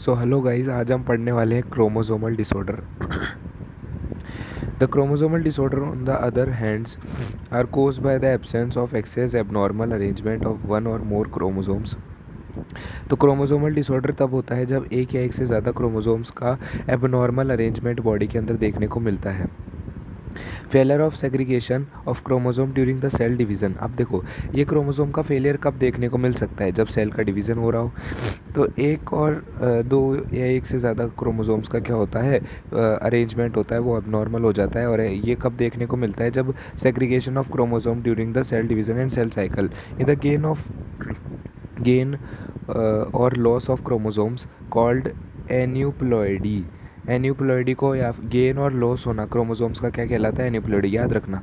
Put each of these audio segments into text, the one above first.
So hello guys, आज हम पढ़ने वाले हैं chromosomal disorder. The chromosomal disorder on the other hands are caused by the absence of excess abnormal arrangement of one or more chromosomes। तो chromosomal disorder तब होता है जब एक या एक से ज़्यादा क्रोमोसोम्स का एबनॉर्मल अरेंजमेंट बॉडी के अंदर देखने को मिलता है। Failure of segregation of chromosome during the cell division. अब देखो, ये क्रोमोसोम का फेलियर कब देखने को मिल सकता है? जब सेल का डिवीज़न हो रहा हो। तो एक और दो या एक से ज़्यादा क्रोमोसोम्स का क्या होता है, अरेंजमेंट होता है, वो अबनॉर्मल हो जाता है। और ये कब देखने को मिलता है? जब segregation of chromosome during the cell division and cell cycle in the gain और loss of chromosomes called aneuploidy. Aneuploidy को या गेन और लॉस होना क्रोमोसोम्स का क्या कहलाता है? एन्यूप्लॉइडी। याद रखना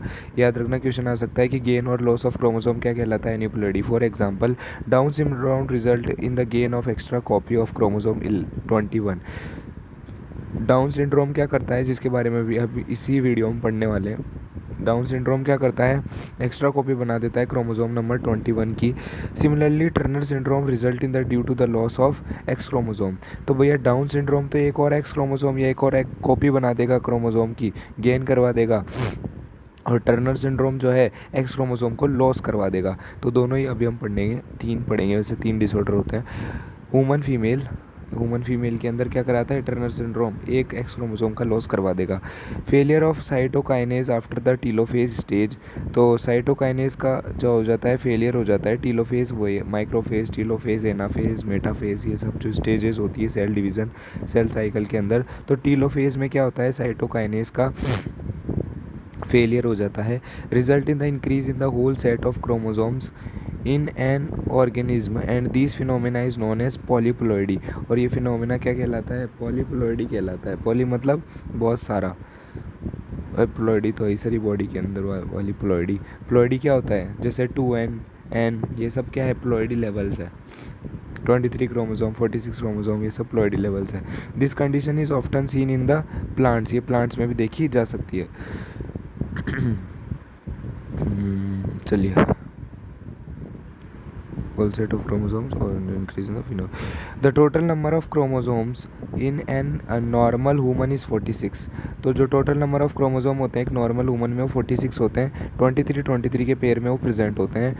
क्वेश्चन आ सकता है कि गेन और लॉस ऑफ क्रोमोसोम क्या कहलाता है? Aneuploidy. For example, down syndrome result in the gain of extra copy of chromosome 21। Down syndrome क्या करता है, जिसके बारे में भी अभी इसी वीडियो में पढ़ने वाले हैं। डाउन सिंड्रोम क्या करता है? एक्स्ट्रा कॉपी बना देता है क्रोमोसोम नंबर 21 की। Similarly Turner syndrome result in the due to the loss of X chromosome. तो भैया डाउन सिंड्रोम तो एक और एक्स क्रोमोसोम या एक और एक कॉपी बना देगा क्रोमोसोम की, गेन करवा देगा। और टर्नर सिंड्रोम जो है एक्स क्रोमोसोम को लॉस करवा देगा। तो दोनों ही अभी हम पढ़ेंगे, तीन पढ़ेंगे। वैसे तीन डिसऑर्डर होते हैं। ह्यूमन फीमेल के अंदर क्या कराता है? टर्नर सिंड्रोम एक एक्स क्रोमोसोम का लॉस करवा देगा। Failure of cytokinesis after the telophase stage. तो साइटोकाइनेज का जो हो जाता है, फेलियर हो जाता है। टीलोफेज वो है, माइक्रोफेज, टीलोफेज, एनाफेज, मेटाफेज, ये सब जो स्टेजेस होती है सेल डिवीज़न सेल साइकिल के अंदर। तो टीलोफेज में क्या होता है? साइटोकाइनेज का फेलियर हो जाता है। Result in the increase in the whole set of chromosomes in an organism and this phenomena is known as polyploidy. और ये फिनोमेना क्या कहलाता है? पॉलीप्लॉइडी कहलाता है। पॉली मतलब बहुत सारा, और प्लॉइडी तो ऐसी सारी बॉडी के अंदर वाली प्लॉइडी। प्लॉइडी क्या होता है? जैसे 2n n, ये सब क्या है? प्लॉइडी लेवल्स है। 23 क्रोमोसोम, 46 क्रोमोसोम, ये सब प्लॉइडी लेवल्स है। This condition is often seen in the plants. ये प्लांट्स में भी देखी जा सकती है। चलिए, whole set of chromosomes or increase in the phenome. The total number of chromosomes in a normal human is 46। तो जो टोटल नंबर ऑफ क्रोमोसोम होते हैं एक नॉर्मल ह्यूमन में, वो 46 होते हैं। 23 के पेयर में वो प्रेजेंट होते हैं।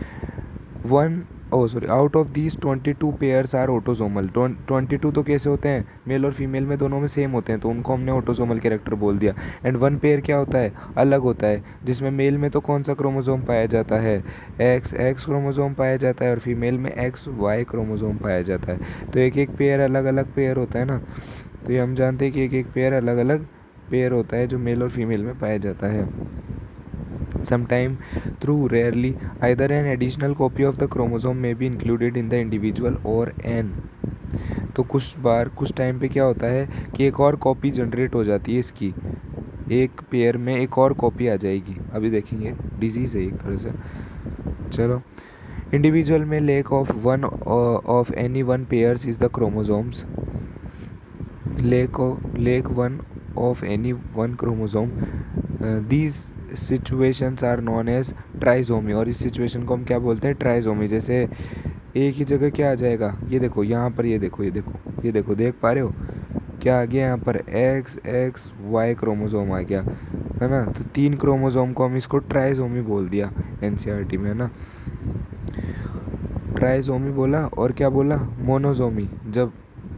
Out of these 22 pairs are autosomal. 22 तो कैसे होते हैं? मेल और फीमेल में दोनों में सेम होते हैं, तो उनको हमने ऑटोसोमल कैरेक्टर बोल दिया। एंड वन पेयर क्या होता है? अलग होता है, जिसमें मेल में तो कौन सा क्रोमोसोम पाया जाता है? एक्स क्रोमोसोम पाया जाता है, और फीमेल में XY क्रोमोसोम पाया जाता है। तो एक एक पेयर अलग अलग पेयर होता है ना। तो ये हम जानते हैं कि एक एक पेयर अलग अलग पेयर होता है जो मेल और फीमेल में पाया जाता है। Sometime, through rarely, either an additional copy of the chromosome may be included in the individual or an। तो कुछ बार कुछ टाइम पे क्या होता है कि एक और कॉपी जनरेट हो जाती है इसकी, एक पेयर में एक और कॉपी आ जाएगी। अभी देखेंगे, डिजीज़ है एक तरह से। चलो, इंडिविजुअल में lack of any one pairs is the chromosomes. Lack one of any one chromosome, these situations are known as trisomy. और इस सिचुएशन को हम क्या बोलते हैं? ट्राइजोमी। जैसे एक ही जगह क्या आ जाएगा? ये देखो यहाँ पर, ये देखो, देख पा रहे हो क्या आ गया यहाँ पर? XY क्रोमोसोम आ गया, है ना। तो 3 क्रोमोसोम को हम इसको ट्राइजोमी बोल दिया NCERT में, है ना। ट्राइजोमी बोला, और क्या बोला? मोनोजोमी, जब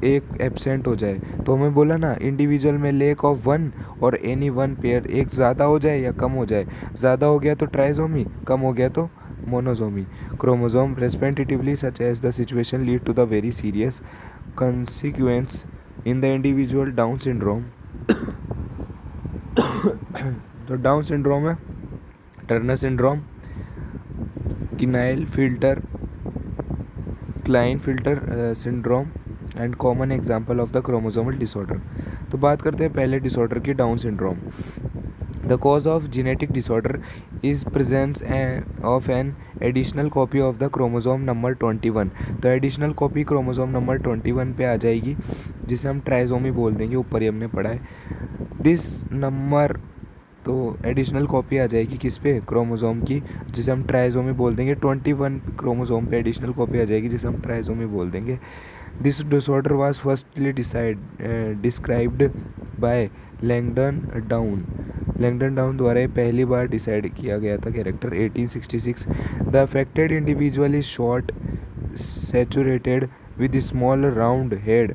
एक एब्सेंट हो जाए। तो हमें बोला ना, इंडिविजुअल में लेक ऑफ वन और एनी वन पेयर, एक ज़्यादा हो जाए या कम हो जाए। ज़्यादा हो गया तो ट्राइजोमी, कम हो गया तो monosomy. Chromosome respectively such as the situation lead to the very serious consequence in the individual Down syndrome. तो डाउन सिंड्रोम है Turner syndrome, Klinefelter syndrome and common example of the chromosomal disorder. तो बात करते हैं पहले disorder की, Down syndrome. The cause of genetic disorder is presence of an additional copy of the chromosome number 21। तो additional copy chromosome number 21 पे आ जाएगी, जिसे हम ट्राइजोमी बोल देंगे। ऊपर ही हमने पढ़ा है दिस नंबर। तो एडिशनल कॉपी आ जाएगी किस पे? क्रोमोसोम की, जिसे हम ट्राइजोमी बोल देंगे। 21 क्रोमोसोम पे एडिशनल कॉपी आ जाएगी, जिसे हम ट्राइजोमी बोल देंगे। This disorder was firstly described bye Langdon down द्वारा पहली बार डिसाइड किया गया था character 1866। The affected individual is short saturated with small round head.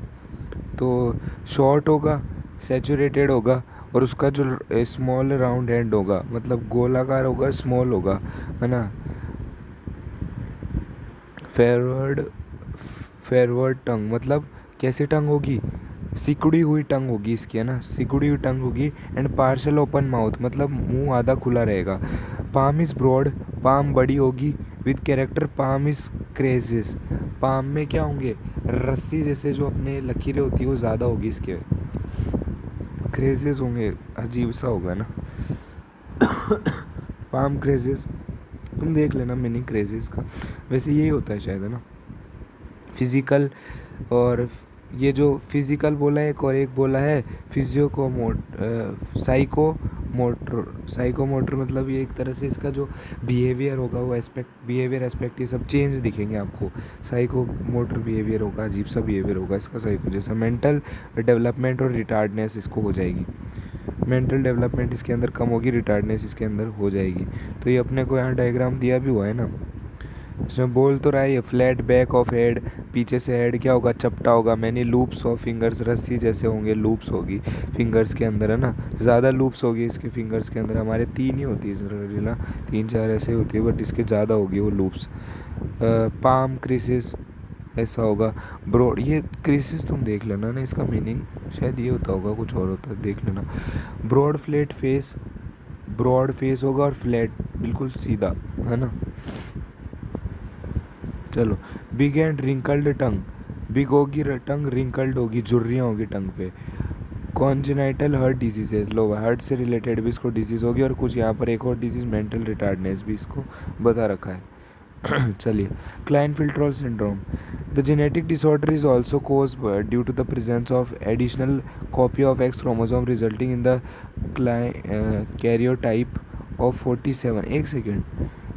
तो शॉर्ट होगा, सैचुरेटेड होगा और उसका जो स्मॉल राउंड हैंड होगा, मतलब गोलाकार होगा, स्मॉल होगा, है ना। फेरवर्ड टंग मतलब कैसी टंग होगी, सिकुड़ी हुई टंग होगी इसकी, है ना, सिकुड़ी हुई टंग होगी। एंड पार्शल ओपन माउथ मतलब मुंह आधा खुला रहेगा। पाम इज ब्रॉड, पाम बड़ी होगी। With character palm is creases, palm में क्या होंगे, रस्सी जैसे जो अपने लकीरें होती है वो ज़्यादा होगी इसके, क्रेजेस होंगे, अजीब सा होगा ना। पाम क्रेजेस, तुम देख लेना मीनिंग क्रेजेस का, वैसे यही होता है शायद, है ना। फिज़िकल, और ये जो फिज़िकल बोला है एक, और एक बोला है साइकोमोटर मतलब ये एक तरह से इसका जो बिहेवियर होगा वो एस्पेक्ट ये सब चेंज दिखेंगे आपको। साइकोमोटर बिहेवियर होगा, अजीब सा बिहेवियर होगा इसका, साइको जैसा। मेंटल डेवलपमेंट और रिटार्डनेस इसको हो जाएगी, मेंटल डेवलपमेंट इसके अंदर कम होगी, रिटार्डनेस इसके अंदर हो जाएगी। तो ये अपने को यहाँ डायग्राम दिया भी हुआ है ना, इसमें बोल तो रहा है ये फ्लैट बैक ऑफ हेड, पीछे से हेड क्या होगा, चपटा होगा। मैनी लूप्स ऑफ फिंगर्स, रस्सी जैसे होंगे, लूप्स होगी फिंगर्स के अंदर, है ना, ज़्यादा लूप्स होगी इसके फिंगर्स के अंदर। हमारे 3 ही होती है जनरली ना, 3-4 ऐसे होती है, बट इसके ज़्यादा होगी वो लूप्स। पाम क्रिसिस ऐसा होगा। ब्रॉड, ये क्रिसिस तुम देख लेना ना, इसका मीनिंग शायद ये होता होगा, कुछ और होता है, देख लेना। Broad flat face, broad face होगा और फ्लैट बिल्कुल सीधा, है ना। चलो, big and wrinkled tongue, big होगी टंग, रिंकल्ड होगी, झुर्रियाँ होगी टंग पे। Congenital heart diseases, low heart से रिलेटेड भी इसको डिजीज़ होगी, और कुछ यहाँ पर एक और डिजीज़ मेंटल रिटार्डनेस भी इसको बता रखा है। चलिए, Klinefelter syndrome, the genetic disorder is also cause due to the presence of additional copy of X chromosome resulting in the karyotype of 47। एक सेकेंड,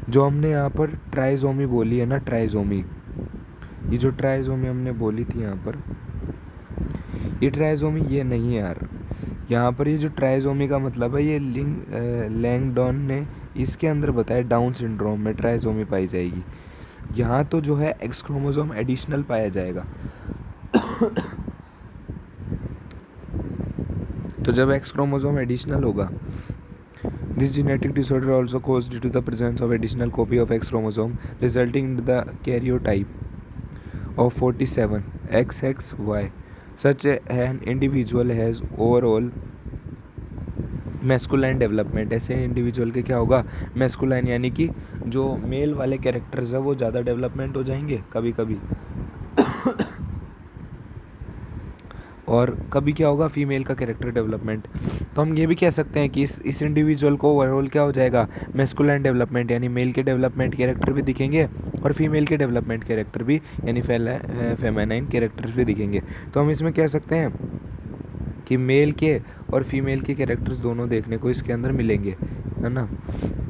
जो हमने यहाँ पर ट्राइजोमी बोली है ना, ट्राइजोमी, ये जो ट्राइजोमी हमने बोली थी यहाँ पर, ये ट्राइजोमी ये नहीं है यार। यहाँ पर ये जो ट्राइजोमी का मतलब है, ये लैंगडॉन ने इसके अंदर बताया डाउन सिंड्रोम में ट्राइजोमी पाई जाएगी। यहाँ तो जो है एक्स क्रोमोसोम एडिशनल पाया जाएगा। तो जब एक्स क्रोमोसोम एडिशनल होगा, this genetic disorder also caused due to the presence of additional copy of X chromosome resulting in the karyotype of 47 XXY. Such an individual has overall masculine development, ऐसे individual के क्या होगा, masculine, यानी कि जो mail वाले characters है वो ज़्यादा डेवलपमेंट हो जाएंगे कभी कभी, और कभी क्या होगा, फीमेल का कैरेक्टर डेवलपमेंट। तो हम ये भी कह सकते हैं कि इस इंडिविजुअल को ओवरऑल क्या हो जाएगा, मैस्कुलाइन डेवलपमेंट, यानी मेल के डेवलपमेंट कैरेक्टर भी दिखेंगे और फीमेल के डेवलपमेंट कैरेक्टर भी, यानी फेमेनाइन कैरेक्टर्स भी दिखेंगे। तो हम इसमें कह सकते हैं कि मेल के और फीमेल के कैरेक्टर्स दोनों देखने को इसके अंदर मिलेंगे, है ना।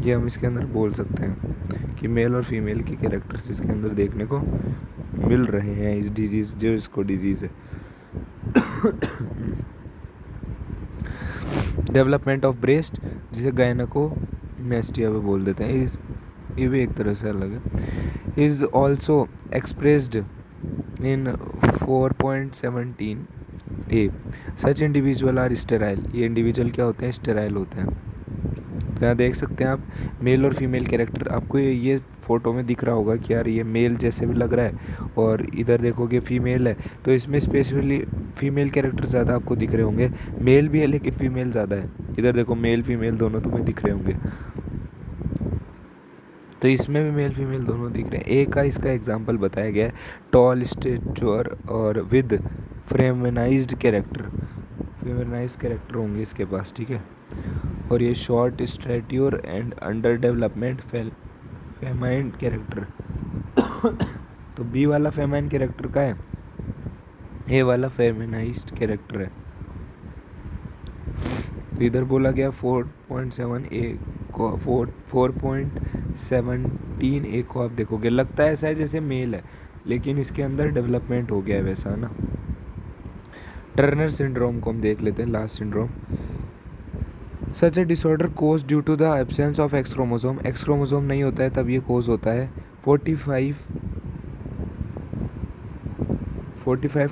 ये हम इसके अंदर बोल सकते हैं कि मेल और फीमेल के कैरेक्टर्स इसके अंदर देखने को मिल रहे हैं इस डिजीज़, जो इसको डिजीज़ है। डेवलपमेंट ऑफ ब्रेस्ट, जिसे गायनेकोमेस्टिया भी बोल देते हैं, ये भी एक तरह से अलग है। Is also expressed in 4.17 A. Such individual are sterile, ये इंडिविजुअल क्या होते हैं, स्टेराइल होते हैं। तो यहाँ देख सकते हैं आप मेल और फीमेल कैरेक्टर, आपको ये फ़ोटो में दिख रहा होगा कि यार ये मेल जैसे भी लग रहा है, और इधर देखोगे फीमेल है, तो इसमें स्पेशली फीमेल कैरेक्टर ज़्यादा आपको दिख रहे होंगे। मेल भी है लेकिन फीमेल ज़्यादा है, इधर देखो मेल फीमेल दोनों तुम्हें दिख रहे होंगे, तो इसमें भी मेल फीमेल दोनों दिख रहे हैं। एक का इसका एग्जांपल बताया गया है, टॉल स्टेचर और with feminised character, feminised character होंगे इसके पास, ठीक है। और ये short stature and under development feminine character. तो बी वाला फेमाइन कैरेक्टर का है, ए वाला फेमिनाइज्ड कैरेक्टर है। तो इधर बोला गया 4.7 ए को, 4.17 ए को आप देखोगे लगता है ऐसा है जैसे मेल है, लेकिन इसके अंदर डेवलपमेंट हो गया है वैसा, है ना। टर्नर सिंड्रोम को हम देख लेते हैं, last syndrome. Such a disorder cause due to the absence of X chromosome. X chromosome नहीं होता है तब ये कोज होता है। 45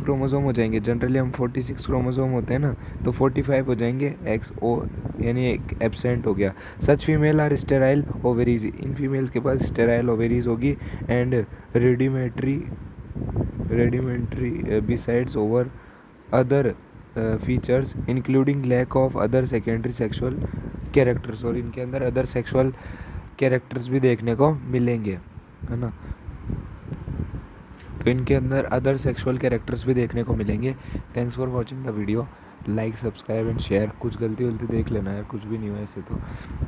क्रोमोसोम हो जाएंगे, जनरली हम 46 क्रोमोसोम होते हैं ना, तो 45 हो जाएंगे, एक्स ओ यानी एक एब्सेंट हो गया। Such female are sterile ovaries, इन फीमेल्स के पास स्टेराइल ओवेरीज होगी। And rudimentary besides over other features including lack of other secondary sexual characters, और इनके अंदर अदर सेक्सुअल कैरेक्टर्स भी देखने को मिलेंगे, है ना। तो इनके अंदर अदर सेक्सुअल कैरेक्टर्स भी देखने को मिलेंगे। Thanks for watching the video, like subscribe and share. कुछ गलती वलती देख लेना यार, कुछ भी नहीं हुआ ऐसे तो,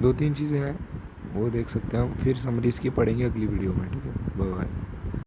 2-3 चीज़ें हैं वो देख सकते हैं हम, फिर समरीज की पढ़ेंगे अगली वीडियो में, ठीक है। Bye bye.